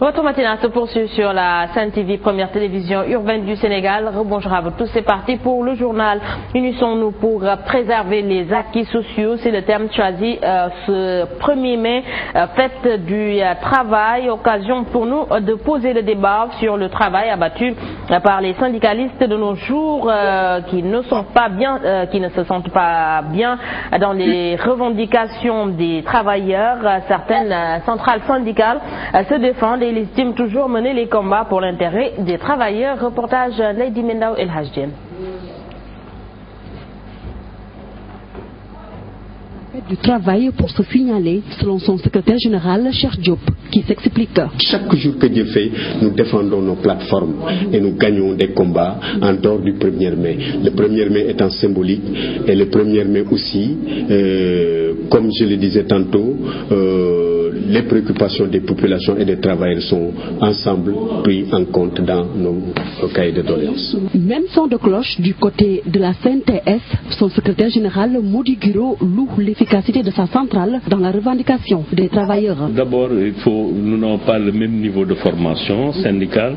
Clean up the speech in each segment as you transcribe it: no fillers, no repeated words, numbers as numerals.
Votre matinale se poursuit sur la Sen TV, première télévision urbaine du Sénégal. Bonjour à vous tous, c'est parti pour le journal. Unissons-nous pour préserver les acquis sociaux. C'est le thème choisi ce 1er mai, fête du travail. Occasion pour nous de poser le débat sur le travail abattu par les syndicalistes de nos jours qui ne se sentent pas bien dans les revendications des travailleurs. Certaines centrales syndicales se défendent et ils estiment toujours mener les combats pour l'intérêt des travailleurs. Reportage Lady Mendao El Hajjen. Du travail pour se signaler, selon son secrétaire général, Cheikh Diop, qui s'explique. Chaque jour que Dieu fait, nous défendons nos plateformes et nous gagnons des combats en dehors du 1er mai. Le 1er mai étant symbolique et le 1er mai aussi, comme je le disais tantôt, les préoccupations des populations et des travailleurs sont ensemble pris en compte dans nos cahiers de doléances. Même son de cloche du côté de la CNTS, son secrétaire général Modi Guiro loue l'efficacité de sa centrale dans la revendication des travailleurs. D'abord, nous n'avons pas le même niveau de formation syndicale,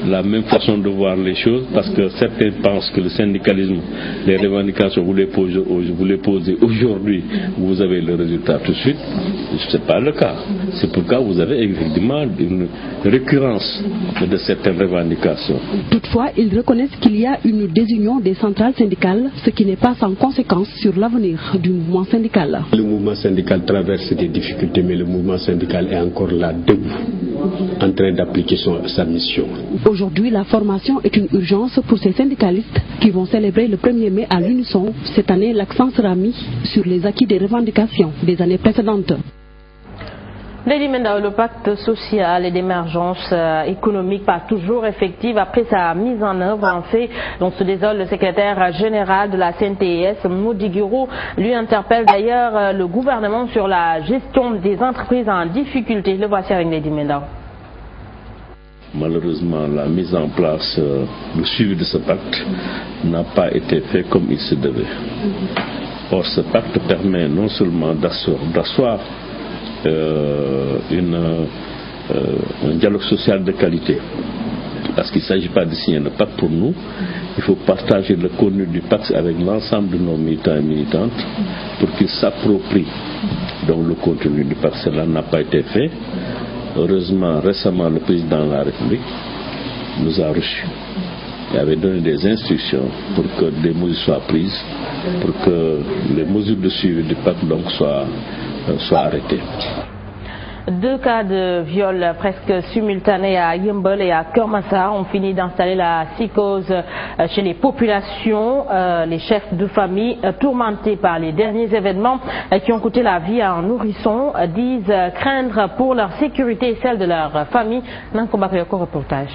la même façon de voir les choses, parce que certains pensent que le syndicalisme, les revendications, vous les posez aujourd'hui, vous avez le résultat tout de suite. Ce n'est pas le cas. C'est pourquoi vous avez effectivement une récurrence de certaines revendications. Toutefois, ils reconnaissent qu'il y a une désunion des centrales syndicales, ce qui n'est pas sans conséquence sur l'avenir du mouvement syndical. Le mouvement syndical traverse des difficultés, mais le mouvement syndical est encore là, debout, en train d'appliquer sa mission. Aujourd'hui, la formation est une urgence pour ces syndicalistes qui vont célébrer le 1er mai à l'unisson. Cette année, l'accent sera mis sur les acquis des revendications des années précédentes. Lady Mendao, le pacte social et d'émergence économique pas toujours effectif après sa mise en œuvre. En fait, dont se désole le secrétaire général de la CNTS, Modi Guiro, lui interpelle d'ailleurs le gouvernement sur la gestion des entreprises en difficulté. Le voici avec Lady Mendao. Malheureusement, la mise en place, le suivi de ce pacte n'a pas été fait comme il se devait. Or, ce pacte permet non seulement d'asseoir un dialogue social de qualité, parce qu'il ne s'agit pas de signer le pacte pour nous, il faut partager le contenu du pacte avec l'ensemble de nos militants et militantes pour qu'ils s'approprient donc le contenu du pacte. Cela n'a pas été fait. Heureusement, récemment, le président de la République nous a reçus et avait donné des instructions pour que des mesures soient prises, pour que les mesures de suivi du pacte donc soient arrêtés. 2 cas de viol presque simultanés à Yeumbeul et à Keur Massar ont fini d'installer la psychose chez les populations. Les chefs de famille, tourmentés par les derniers événements qui ont coûté la vie à un nourrisson, disent craindre pour leur sécurité et celle de leur famille. Nanko Bakayoko, reportage.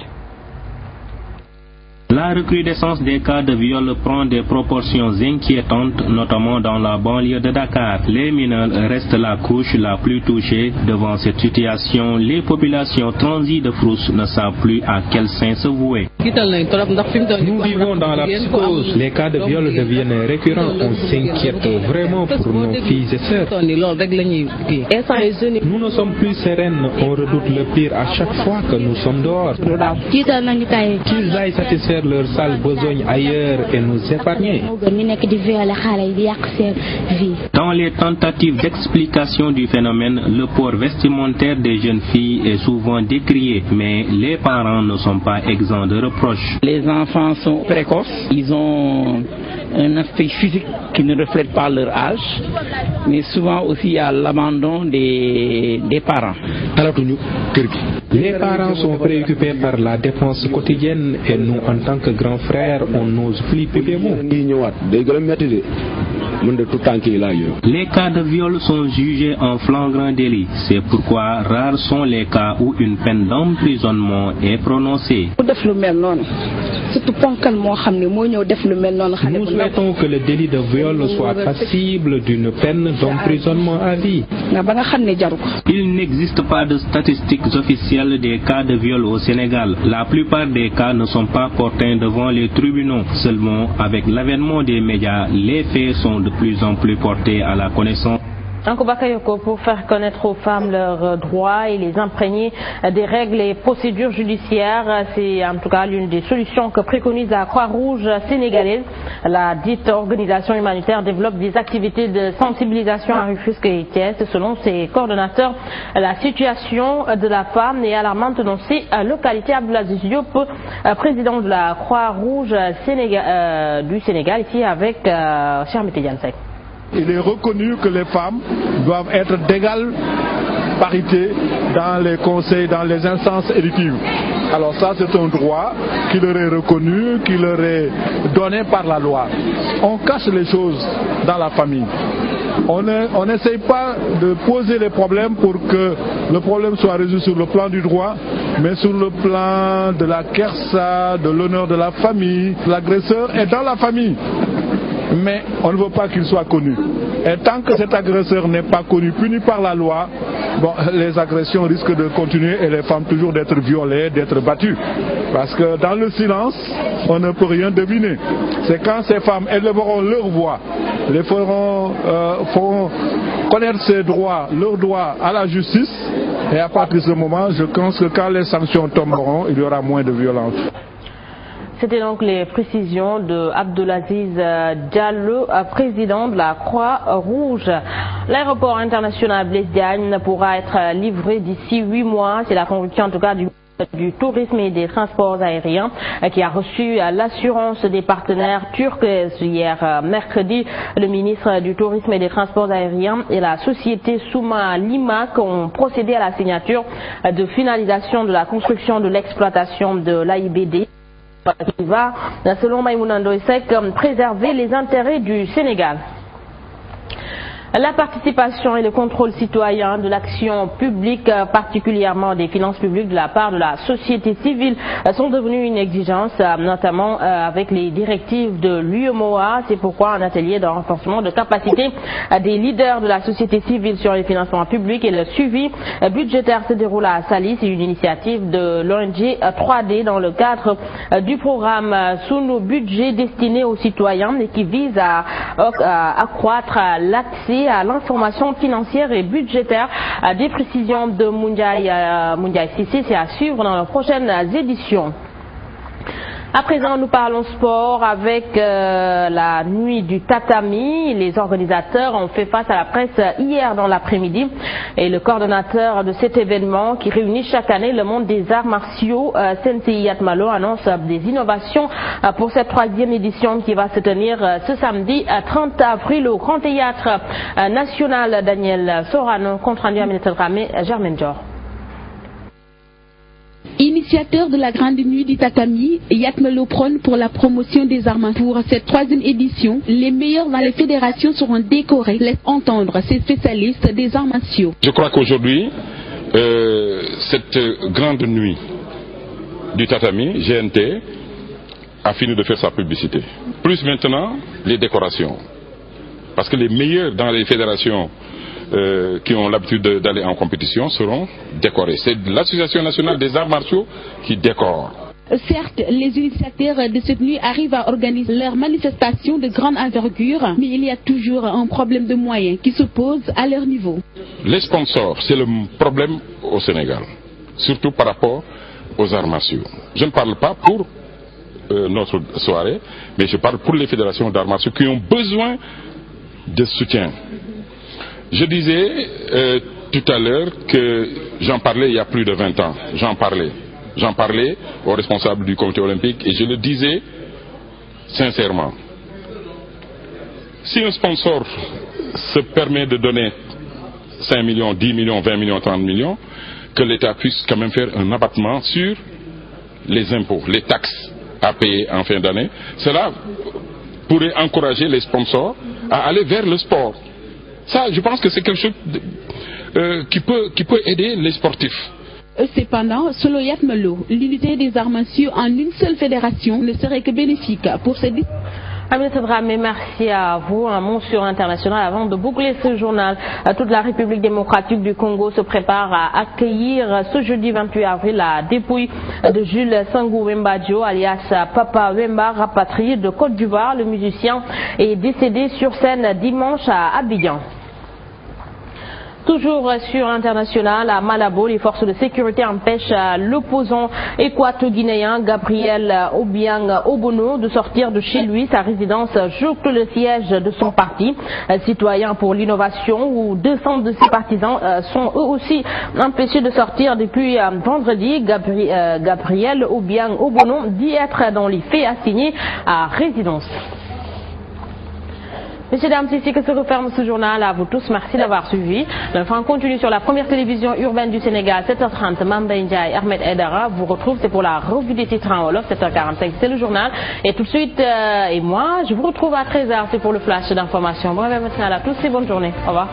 La recrudescence des cas de viol prend des proportions inquiétantes, notamment dans la banlieue de Dakar. Les mineurs restent la couche la plus touchée. Devant cette situation, les populations transies de Frousse ne savent plus à quel sein se vouer. Nous vivons dans la psychose. Les cas de viol deviennent récurrents. On s'inquiète vraiment pour nos filles et sœurs. Nous ne sommes plus sereines. On redoute le pire à chaque fois que nous sommes dehors. Qu'ils aillent satisfaire leurs sales besognes ailleurs et nous épargner. Dans les tentatives d'explication du phénomène, le port vestimentaire des jeunes filles est souvent décrié, mais les parents ne sont pas exempts de reproches. Les enfants sont précoces, ils ont un aspect physique qui ne reflète pas leur âge, mais souvent aussi il y a l'abandon des parents. Les parents sont préoccupés par la dépense quotidienne et nous, en tant que grands frères, on n'ose plus payer mot. Les cas de viol sont jugés en flagrant délit. C'est pourquoi rares sont les cas où une peine d'emprisonnement est prononcée. Nous souhaitons que le délit de viol soit passible d'une peine d'emprisonnement à vie. Il n'existe pas de statistiques officielles des cas de viol au Sénégal. La plupart des cas ne sont pas portés devant les tribunaux. Seulement, avec l'avènement des médias, les faits sont de plus en plus portés à la connaissance. Bakayoko, pour faire connaître aux femmes leurs droits et les imprégner des règles et procédures judiciaires, c'est en tout cas l'une des solutions que préconise la Croix-Rouge sénégalaise. La dite organisation humanitaire développe des activités de sensibilisation à Rufisque et Thiès. Selon ses coordonnateurs, la situation de la femme est alarmante dans ces localités. Abdoulaziz Diop, président de la Croix-Rouge du Sénégal, ici avec Charmete Diansek. Il est reconnu que les femmes doivent être d'égale parité dans les conseils, dans les instances électives. Alors ça, c'est un droit qui leur est reconnu, qui leur est donné par la loi. On cache les choses dans la famille. On n'essaye pas de poser les problèmes pour que le problème soit résolu sur le plan du droit, mais sur le plan de la kersa, de l'honneur de la famille. L'agresseur est dans la famille, mais on ne veut pas qu'il soit connu. Et tant que cet agresseur n'est pas connu, puni par la loi, bon, les agressions risquent de continuer et les femmes toujours d'être violées, d'être battues. Parce que dans le silence, on ne peut rien deviner. C'est quand ces femmes élèveront leur voix, les feront connaître ses droits, leurs droits à la justice, et à partir de ce moment, je pense que quand les sanctions tomberont, il y aura moins de violence. C'était donc les précisions de Abdoulaziz Diallo, président de la Croix-Rouge. L'aéroport international Blaise Diagne pourra être livré d'ici 8 mois. C'est la conviction en tout cas du tourisme et des transports aériens qui a reçu l'assurance des partenaires turcs hier mercredi. Le ministre du tourisme et des transports aériens et la société Souma Limak ont procédé à la signature de finalisation de la construction de l'exploitation de l'AIBD, qui va, selon Maïmouna Ndoye Seck, préserver les intérêts du Sénégal. La participation et le contrôle citoyen de l'action publique, particulièrement des finances publiques de la part de la société civile, sont devenus une exigence, notamment avec les directives de l'UEMOA. C'est pourquoi un atelier de renforcement de capacité des leaders de la société civile sur les financements publics et le suivi budgétaire se déroule à Saly. C'est une initiative de l'ONG 3D dans le cadre du programme Sous nos budgets destiné aux citoyens et qui vise à accroître l'accès à l'information financière et budgétaire. Des précisions de Moundiaï Sissé, c'est à suivre dans les prochaines éditions. À présent, nous parlons sport avec la nuit du tatami. Les organisateurs ont fait face à la presse hier dans l'après-midi et le coordonnateur de cet événement qui réunit chaque année le monde des arts martiaux, Sensei Yatmalo, annonce des innovations pour cette 3e édition qui va se tenir ce samedi 30 avril au Grand Théâtre National. Daniel Sorano, compte rendu à Ménétadramé, Germaine Dior. Initiateur de la grande nuit du tatami, Yatmalo prône pour la promotion des arts martiaux. Pour cette 3e édition, les meilleurs dans les fédérations seront décorés. Laisse entendre ces spécialistes des arts martiaux. Je crois qu'aujourd'hui, cette grande nuit du tatami, GNT, a fini de faire sa publicité. Plus maintenant, les décorations. Parce que les meilleurs dans les fédérations qui ont l'habitude d'aller en compétition seront décorés. C'est l'Association nationale des arts martiaux qui décore. Certes, les initiateurs de cette nuit arrivent à organiser leurs manifestations de grande envergure, mais il y a toujours un problème de moyens qui se pose à leur niveau. Les sponsors, c'est le problème au Sénégal, surtout par rapport aux arts martiaux. Je ne parle pas pour notre soirée, mais je parle pour les fédérations d'arts martiaux qui ont besoin de soutien. Je disais tout à l'heure que j'en parlais il y a plus de 20 ans. J'en parlais aux responsables du comité olympique et je le disais sincèrement. Si un sponsor se permet de donner 5 millions, 10 millions, 20 millions, 30 millions, que l'État puisse quand même faire un abattement sur les impôts, les taxes à payer en fin d'année, cela pourrait encourager les sponsors à aller vers le sport. Ça, je pense que c'est quelque chose qui peut aider les sportifs. Cependant, selon Yatmalo, l'unité des arts martiaux en une seule fédération ne serait que bénéfique pour cette... Aminata Dramé, merci à vous. Un mot sur international avant de boucler ce journal. Toute la République démocratique du Congo se prépare à accueillir ce jeudi 28 avril la dépouille de Jules Sangou Wemba Dio, alias Papa Wemba, rapatrié de Côte d'Ivoire. Le musicien est décédé sur scène dimanche à Abidjan. Toujours sur l'international, à Malabo, les forces de sécurité empêchent l'opposant équato-guinéen Gabriel Obiang Obono de sortir de chez lui. Sa résidence joue le siège de son parti, Citoyens pour l'innovation, où 200 de ses partisans sont eux aussi empêchés de sortir depuis vendredi. Gabriel Obiang Obono dit être dans les faits assigné à résidence. Messieurs, dames, c'est ici que se referme ce journal. À vous tous, merci d'avoir suivi. L'info continue sur la première télévision urbaine du Sénégal, 7h30. Mamba Ndiaye, Ahmed Edara vous retrouve. C'est pour la revue des titres en Wolof, 7h45. C'est le journal. Et tout de suite, et moi, je vous retrouve à 13h. C'est pour le flash d'information. Bon matin à tous et bonne journée. Au revoir.